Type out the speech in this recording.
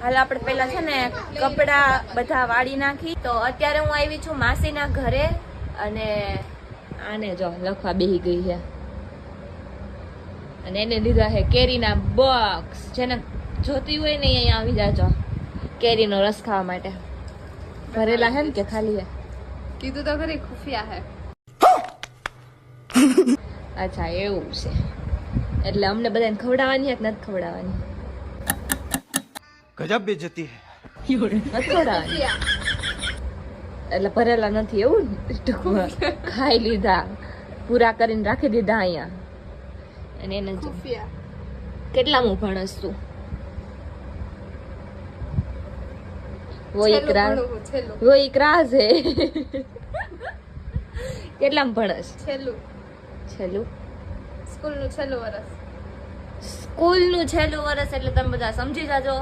હાલ આપણે પેલા છે ને કપડા બધા વાળી નાખી. તો અત્યારે હું આવી છું માસીના ઘરે અને આને જો લખવા બેહી ગઈ છે અને એને લીધા છે કેરીના બોક્સ. જેને જોતી હોય ને અહીંયા આવી જાજો કેરીનો રસ ખાવા માટે. ભરેલા હે ને કે ખાલી હે? કીધું તો ખરી ખુફિયા હે. અચ્છા એવું છે, એટલે અમને બધાને ખવડાવવાની હે કે નથી ખવડાવવાની? ગજબ બેઇज्जती है. નથી ખવડાવવાની એટલે ભરેલા નથી એવું ને? ટૂંકમાં ખાઈ લીધા, પૂરા કરીને રાખી દીધા અહીંયા. અને એને જો ખુફિયા કેટલામું ભણસ તું? वो एक राज, છેલ્લું वो एक राज है. કેટલામાં ભણસ? છેલ્લું છેલ્લું. સ્કૂલનું છેલ્લું વર્ષ. સ્કૂલનું છેલ્લું વર્ષ એટલે તમે બધા સમજી જાજો.